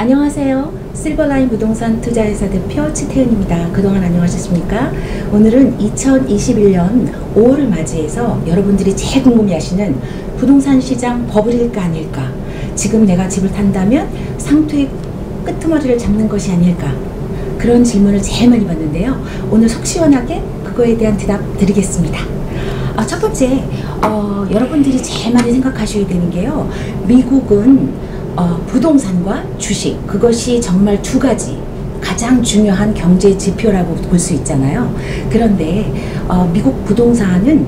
안녕하세요. 실버라인 부동산 투자회사 대표 치태은입니다. 그동안 안녕하셨습니까? 오늘은 2021년 5월을 맞이해서 여러분들이 제일 궁금해하시는 부동산 시장 버블일까 아닐까, 지금 내가 집을 탄다면 상투의 끄트머리를 잡는 것이 아닐까, 그런 질문을 제일 많이 받는데요. 오늘 속 시원하게 그거에 대한 대답 드리겠습니다. 첫 번째, 여러분들이 제일 많이 생각하셔야 되는 게요, 미국은 부동산과 주식, 그것이 정말 두 가지 가장 중요한 경제 지표라고 볼 수 있잖아요. 그런데 미국 부동산은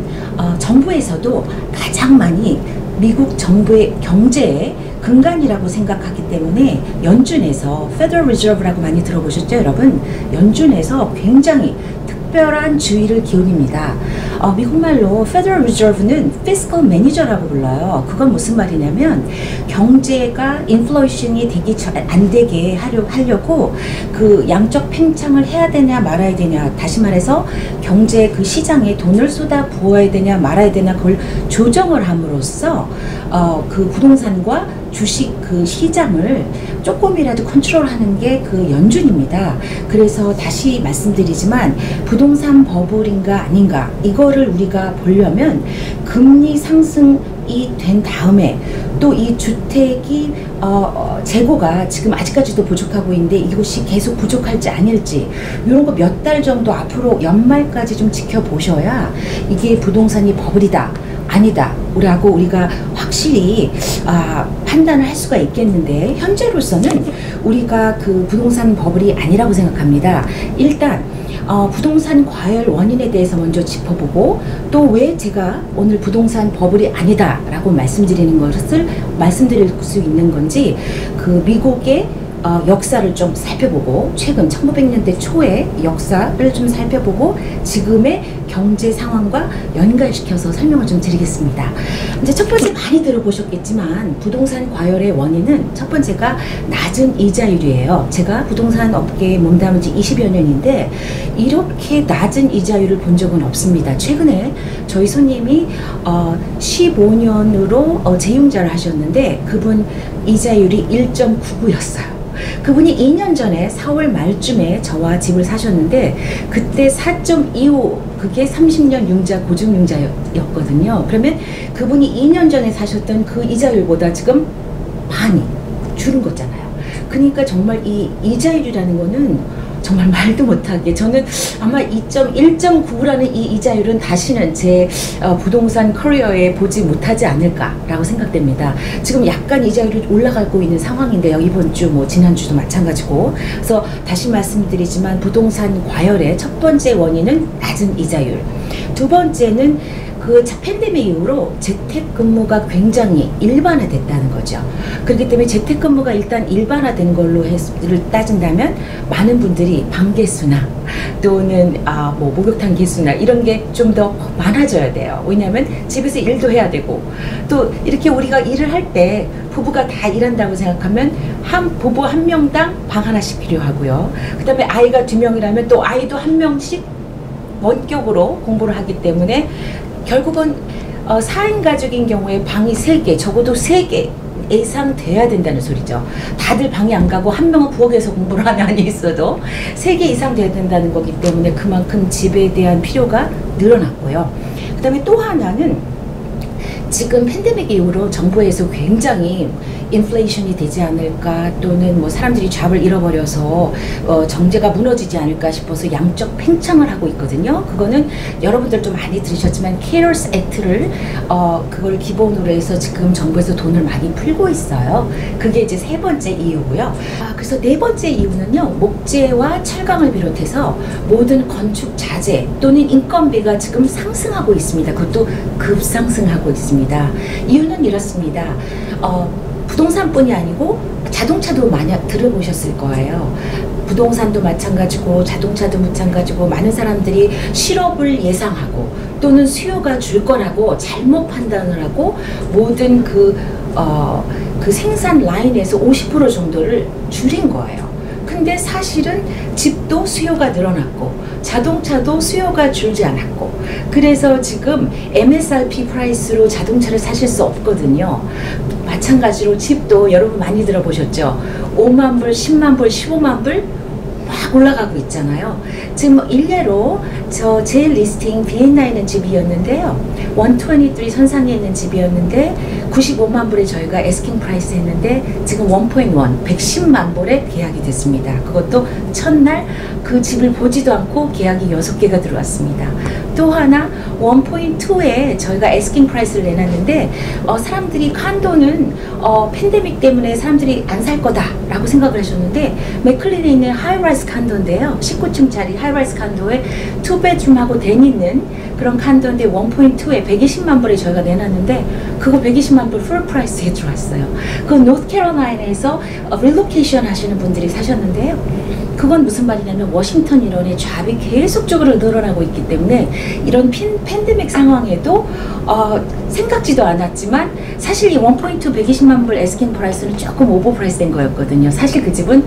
정부에서도 가장 많이 미국 정부의 경제의 근간이라고 생각하기 때문에 연준에서 Federal Reserve라고 많이 들어보셨죠, 여러분? 연준에서 굉장히 특별한 주의를 기울입니다. 미국말로 Federal Reserve는 Fiscal Manager라고 불러요. 그건 무슨 말이냐면 경제가 인플레이션이 안 되게 하려고 그 양적 팽창을 해야 되냐 말아야 되냐, 다시 말해서 경제 그 시장에 돈을 쏟아 부어야 되냐 말아야 되냐, 그걸 조정을 함으로써 그 부동산과 주식 그 시장을 조금이라도 컨트롤하는 게 그 연준입니다. 그래서 다시 말씀드리지만 부동산 버블인가 아닌가, 이거를 우리가 보려면 금리 상승이 된 다음에 또 이 주택이 재고가 지금 아직까지도 부족하고 있는데 이것이 계속 부족할지 아닐지, 이런 거 몇 달 정도 앞으로 연말까지 좀 지켜보셔야 이게 부동산이 버블이다 아니다 라고 우리가 확실히 판단을 할 수가 있겠는데, 현재로서는 우리가 그 부동산 버블이 아니라고 생각합니다. 일단 부동산 과열 원인에 대해서 먼저 짚어보고, 또 왜 제가 오늘 부동산 버블이 아니다 라고 말씀드릴 수 있는 건지, 그 미국의 역사를 좀 살펴보고, 최근 1900년대 초의 역사를 좀 살펴보고 지금의 경제 상황과 연관시켜서 설명을 좀 드리겠습니다. 이제 첫 번째, 많이 들어보셨겠지만 부동산 과열의 원인은 첫 번째가 낮은 이자율이에요. 제가 부동산 업계에 몸담은 지 20여 년인데 이렇게 낮은 이자율을 본 적은 없습니다. 최근에 저희 손님이 15년으로 재융자를 하셨는데 그분 이자율이 1.99였어요. 그분이 2년 전에 4월 말쯤에 저와 집을 사셨는데 그때 4.25, 그게 30년 융자, 고증융자였거든요. 그러면 그분이 2년 전에 사셨던 그 이자율보다 지금 반이 줄은 거잖아요. 그러니까 정말 이 이자율이라는 거는 정말 말도 못하게, 저는 아마 1.9라는 이 이자율은 다시는 제 부동산 커리어에 보지 못하지 않을까라고 생각됩니다. 지금 약간 이자율이 올라가고 있는 상황인데요. 이번 주, 지난주도 마찬가지고. 그래서 다시 말씀드리지만 부동산 과열의 첫 번째 원인은 낮은 이자율. 두 번째는 그 팬데믹 이후로 재택근무가 굉장히 일반화됐다는 거죠. 그렇기 때문에 재택근무가 일단 일반화된 걸로 따진다면 많은 분들이 방개수나 또는 목욕탕 개수나 이런 게 좀 더 많아져야 돼요. 왜냐하면 집에서 일도 해야 되고, 또 이렇게 우리가 일을 할 때 부부가 다 일한다고 생각하면 부부 한 명당 방 하나씩 필요하고요. 그 다음에 아이가 2명이라면 또 아이도 한 명씩 원격으로 공부를 하기 때문에 결국은 4인 가족인 경우에 방이 3개, 적어도 3개 이상 돼야 된다는 소리죠. 다들 방에 안 가고 한 명은 부엌에서 공부를 하는 한이 있어도 3개 이상 돼야 된다는 거기 때문에 그만큼 집에 대한 필요가 늘어났고요. 그 다음에 또 하나는 지금 팬데믹 이후로 정부에서 굉장히 인플레이션이 되지 않을까, 또는 사람들이 잡을 잃어버려서 정제가 무너지지 않을까 싶어서 양적 팽창을 하고 있거든요. 그거는 여러분들 좀 많이 들으셨지만 CARES Act를 그걸 기본으로 해서 지금 정부에서 돈을 많이 풀고 있어요. 그게 이제 세 번째 이유고요. 그래서 네 번째 이유는요, 목재와 철강을 비롯해서 모든 건축 자재 또는 인건비가 지금 상승하고 있습니다. 그것도 급상승하고 있습니다. 이유는 이렇습니다. 부동산뿐이 아니고 자동차도 만약 들어보셨을 거예요. 부동산도 마찬가지고 자동차도 마찬가지고, 많은 사람들이 실업을 예상하고 또는 수요가 줄 거라고 잘못 판단을 하고 모든 그 생산 라인에서 50% 정도를 줄인 거예요. 근데 사실은 집도 수요가 늘어났고 자동차도 수요가 줄지 않았고, 그래서 지금 MSRP 프라이스로 자동차를 사실 수 없거든요. 마찬가지로 집도 여러분 많이 들어보셨죠? 5만 불, 10만 불, 15만 불 막 올라가고 있잖아요. 지금 일례로 제 리스팅 비엔나에 있는 집이었는데요. 123 선상에 있는 집이었는데 95만 불에 저희가 에스킹 프라이스 했는데 지금 1.1 110만 불에 계약이 됐습니다. 그것도 첫날 그 집을 보지도 않고 계약이 6개가 들어왔습니다. 또 하나 1.2에 저희가 에스킹 프라이스를 내놨는데 사람들이 칸도는 팬데믹 때문에 사람들이 안 살 거다 라고 생각을 하셨는데 맥클린에 있는 하이라이스 칸도인데요. 19층짜리 하이라이스 칸도에 2bedroom하고 댄 있는 그런 칸도인데 1.2에 120만 불에 저희가 내놨는데 그거 120만 불 풀 프라이스에 들어왔어요. 그 노스캐롤라이나에서 릴로케이션 하시는 분들이 사셨는데요. 그건 무슨 말이냐면 워싱턴 일원의 잡이 계속적으로 늘어나고 있기 때문에 이런 팬데믹 상황에도 생각지도 않았지만 사실 이 1.2 120만 불 에스킹 프라이스는 조금 오버 프라이스 된 거였거든요. 사실 그 집은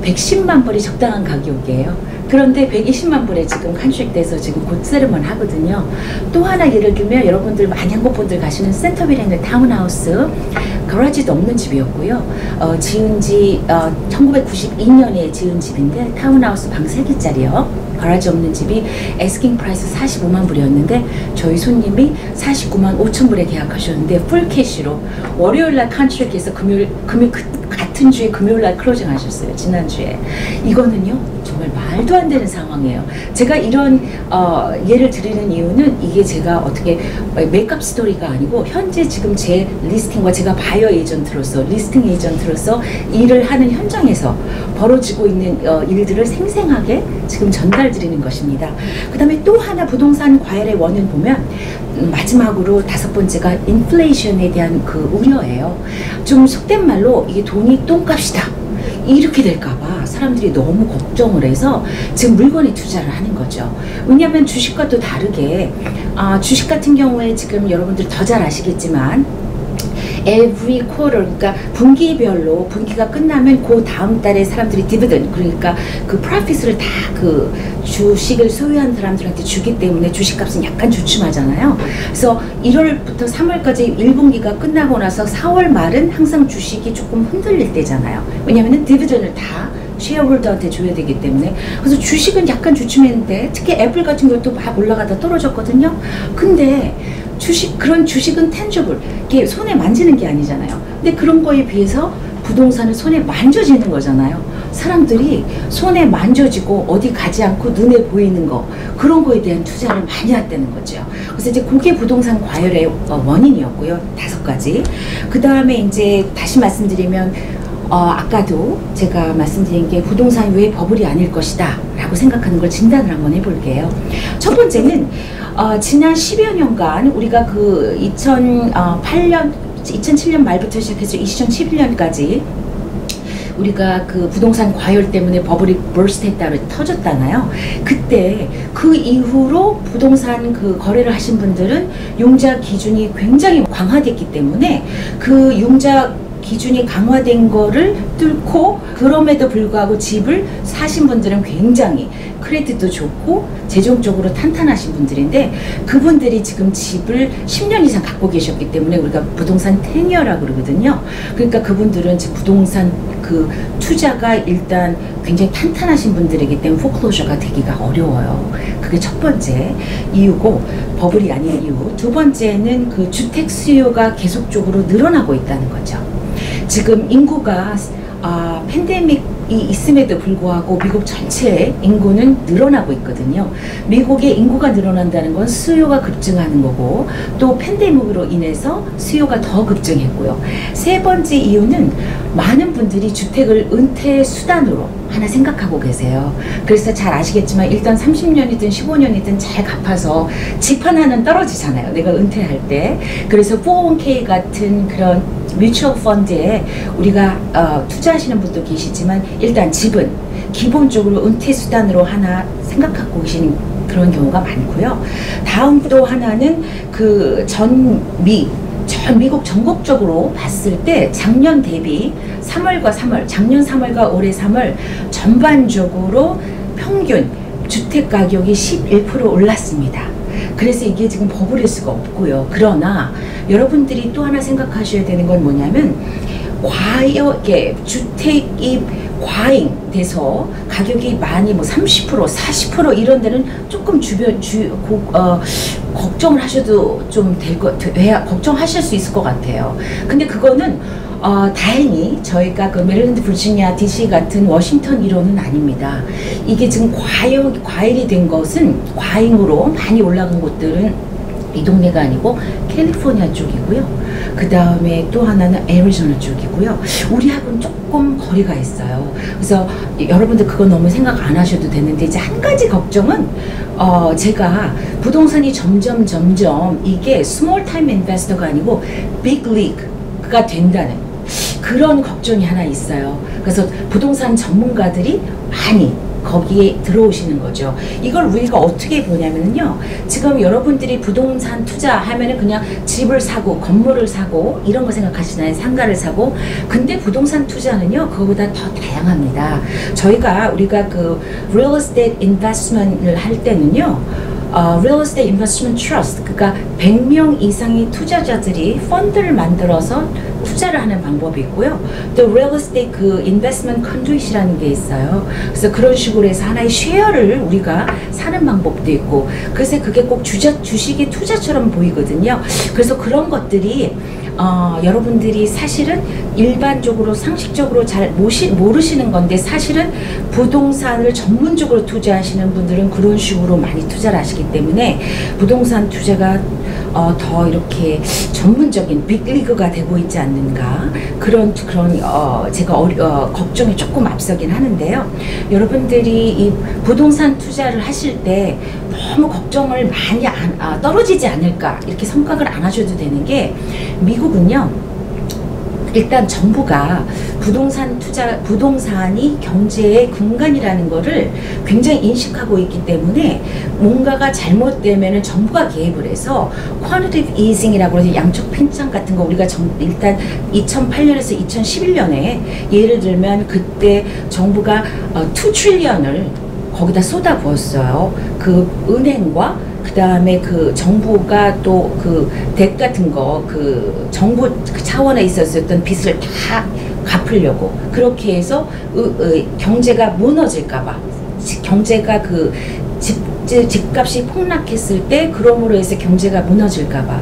110만 불이 적당한 가격이에요. 그런데 120만 불에 지금 컨트랙돼서 지금 곧 세르먼 하거든요. 또 하나 예를 들면 여러분들 많이 한국 분들 가시는 센터빌에 있는 타운하우스 가라지도 없는 집이었고요. 지은 지 1992년에 지은 집인데 타운하우스 방 3개짜리요. 가라지 없는 집이 에스킹 프라이스 45만 불이었는데 저희 손님이 49만 5천 불에 계약하셨는데 풀 캐시로 월요일날 컨트랙해서 금요일 같은 주에 금요일날 클로징 하셨어요. 지난주에. 이거는요 정말 말도 안 되는 상황이에요. 제가 이런 예를 드리는 이유는 이게 제가 어떻게 메이크업 스토리가 아니고 현재 지금 제 리스팅과 제가 바이어 에이전트로서 리스팅 에이전트로서 일을 하는 현장에서 벌어지고 있는 일들을 생생하게 지금 전달드리는 것입니다. 그 다음에 또 하나 부동산 과열의 원인 보면 마지막으로 5번째가 인플레이션에 대한 그 우려예요. 좀 속된 말로 이게 돈이 똥값이다 이렇게 될까봐 사람들이 너무 걱정을 해서 지금 물건에 투자를 하는 거죠. 왜냐하면 주식과 또 다르게 주식 같은 경우에 지금 여러분들 더 잘 아시겠지만 every quarter, 그러니까 분기별로 분기가 끝나면 그 다음 달에 사람들이 디비던드, 그러니까 그 프로핏을 다 그 주식을 소유한 사람들한테 주기 때문에 주식값은 약간 주춤하잖아요. 그래서 1월부터 3월까지 1분기가 끝나고 나서 4월 말은 항상 주식이 조금 흔들릴 때잖아요. 왜냐하면 디비던을 다 쉐어홀더한테 줘야 되기 때문에. 그래서 주식은 약간 주춤했는데 특히 애플 같은 것도 막 올라가다 떨어졌거든요. 근데 그런 주식은 tangible, 이게 손에 만지는 게 아니잖아요. 근데 그런 거에 비해서 부동산은 손에 만져지는 거잖아요. 사람들이 손에 만져지고 어디 가지 않고 눈에 보이는 거, 그런 거에 대한 투자를 많이 했다는 거죠. 그래서 이제 그게 부동산 과열의 원인이었고요. 5가지. 그 다음에 이제 다시 말씀드리면 아까도 제가 말씀드린 게 부동산이 왜 버블이 아닐 것이다 라고 생각하는 걸 진단을 한번 해볼게요. 첫 번째는 지난 10여 년간 우리가 그 2007년 말부터 시작해서 2011년까지 우리가 그 부동산 과열 때문에 버블이 burst했다고 터졌잖아요. 그때 그 이후로 부동산 그 거래를 하신 분들은 융자 기준이 굉장히 강화됐기 때문에 그 융자 기준이 강화된 거를 뚫고 그럼에도 불구하고 집을 사신 분들은 굉장히 크레딧도 좋고 재정적으로 탄탄하신 분들인데 그분들이 지금 집을 10년 이상 갖고 계셨기 때문에 우리가 부동산 테니어라고 그러거든요. 그러니까 그분들은 지금 부동산 그 투자가 일단 굉장히 탄탄하신 분들이기 때문에 포클로저가 되기가 어려워요. 그게 첫 번째 이유고 버블이 아닌 이유. 두 번째는 그 주택 수요가 계속적으로 늘어나고 있다는 거죠. 지금 인구가 팬데믹이 있음에도 불구하고 미국 전체의 인구는 늘어나고 있거든요. 미국의 인구가 늘어난다는 건 수요가 급증하는 거고 또 팬데믹으로 인해서 수요가 더 급증했고요. 세 번째 이유는 많은 분들이 주택을 은퇴 수단으로 하나 생각하고 계세요. 그래서 잘 아시겠지만 일단 30년이든 15년이든 잘 갚아서 집 하나는 떨어지잖아요. 내가 은퇴할 때. 그래서 401k 같은 그런 뮤추얼 펀드에 우리가 투자하시는 분도 계시지만 일단 집은 기본적으로 은퇴 수단으로 하나 생각하고 계시는 그런 경우가 많고요. 다음 또 하나는 그 전 미국 전국적으로 봤을 때 작년 대비 3월과 3월, 작년 3월과 올해 3월 전반적으로 평균 주택 가격이 11% 올랐습니다. 그래서 이게 지금 버블일 수가 없고요. 그러나 여러분들이 또 하나 생각하셔야 되는 건 뭐냐면 이렇게 주택이 과잉돼서 가격이 많이 뭐 30%, 40% 이런 데는 조금 걱정을 하셔도 좀 걱정하실 수 있을 것 같아요. 근데 그거는 다행히 저희가 그 메릴랜드, 버지니아, DC 같은 워싱턴 이론은 아닙니다. 이게 지금 과일이 된 것은 과잉으로 많이 올라간 곳들은 이 동네가 아니고 캘리포니아 쪽이고요. 그 다음에 또 하나는 애리조나 쪽이고요. 우리하고는 조금 거리가 있어요. 그래서 여러분들 그거 너무 생각 안 하셔도 되는데, 이제 한 가지 걱정은 제가 부동산이 점점 이게 스몰 타임 인베스터가 아니고 빅 리그가 된다는 그런 걱정이 하나 있어요. 그래서 부동산 전문가들이 많이 거기에 들어오시는 거죠. 이걸 우리가 어떻게 보냐면요, 지금 여러분들이 부동산 투자하면은 그냥 집을 사고 건물을 사고 이런 거 생각하시나요? 상가를 사고. 근데 부동산 투자는요, 그거보다 더 다양합니다. 우리가 그 real estate investment을 할 때는요, real estate investment trust, 그러니까 100명 이상의 투자자들이 펀드를 만들어서 투자를 하는 방법이 있고요. 또 real estate 그 investment conduit이라는 게 있어요. 그래서 그런 식으로 해서 하나의 쉐어를 우리가 사는 방법도 있고, 그래서 그게 꼭 주식의 투자처럼 보이거든요. 그래서 그런 것들이 여러분들이 사실은 일반적으로 상식적으로 잘 모르시는 건데, 사실은 부동산을 전문적으로 투자하시는 분들은 그런 식으로 많이 투자를 하시기 때문에 부동산 투자가 더 이렇게 전문적인 빅리그가 되고 있지 않는가, 그런 제가 걱정이 조금 앞서긴 하는데요. 여러분들이 이 부동산 투자를 하실 때 너무 걱정을 많이 떨어지지 않을까 이렇게 생각을 안 하셔도 되는 게, 미국은요, 일단 정부가 부동산이 경제의 근간이라는 거를 굉장히 인식하고 있기 때문에, 뭔가가 잘못되면은 정부가 개입을 해서 quantitative easing이라고 해서 양적 팽창 같은 거, 우리가 일단 2008년에서 2011년에 예를 들면 그때 정부가 2 트릴리언을 거기다 쏟아부었어요. 그 은행과 그 다음에 그 정부가 또 그 뎁 같은 거, 그 정부 차원에 있었던 빚을 다 갚으려고 그렇게 해서 경제가 무너질까봐, 경제가 그 집값이 폭락했을 때 그러므로 해서 경제가 무너질까봐.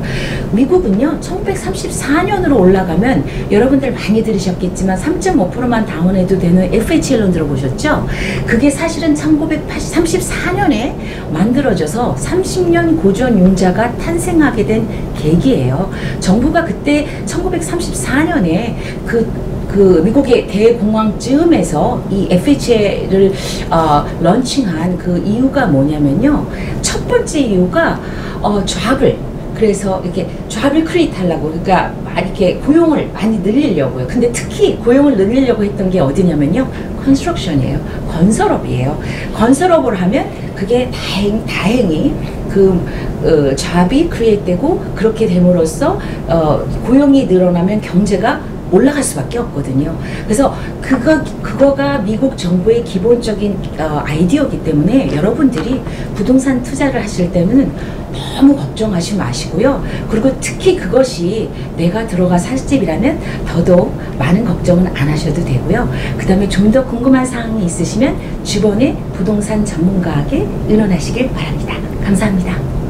미국은요, 1934년으로 올라가면 여러분들 많이 들으셨겠지만 3.5%만 다운해도 되는 FHA 들어보셨죠? 그게 사실은 1934년에 만들어져서 30년 고전 융자가 탄생하게 된 계기예요. 정부가 그때 1934년에 그 미국의 대공황쯤에서 이 FHA를 런칭한 그 이유가 뭐냐면요, 첫 번째 이유가 그래서 이렇게 잡을 크리에이트 하려고, 그러니까 이렇게 고용을 많이 늘리려고요. 근데 특히 고용을 늘리려고 했던 게 어디냐면요, 컨스트럭션이에요. 건설업이에요. 건설업을 하면 그게 다행히 잡이 크리에이트 되고, 그렇게 됨으로써 고용이 늘어나면 경제가 올라갈 수밖에 없거든요. 그래서 그거가 미국 정부의 기본적인 아이디어이기 때문에, 여러분들이 부동산 투자를 하실 때는 너무 걱정하지 마시고요. 그리고 특히 그것이 내가 들어가 살 집이라면 더더욱 많은 걱정은 안 하셔도 되고요. 그 다음에 좀 더 궁금한 사항이 있으시면 주변의 부동산 전문가에게 의논하시길 바랍니다. 감사합니다.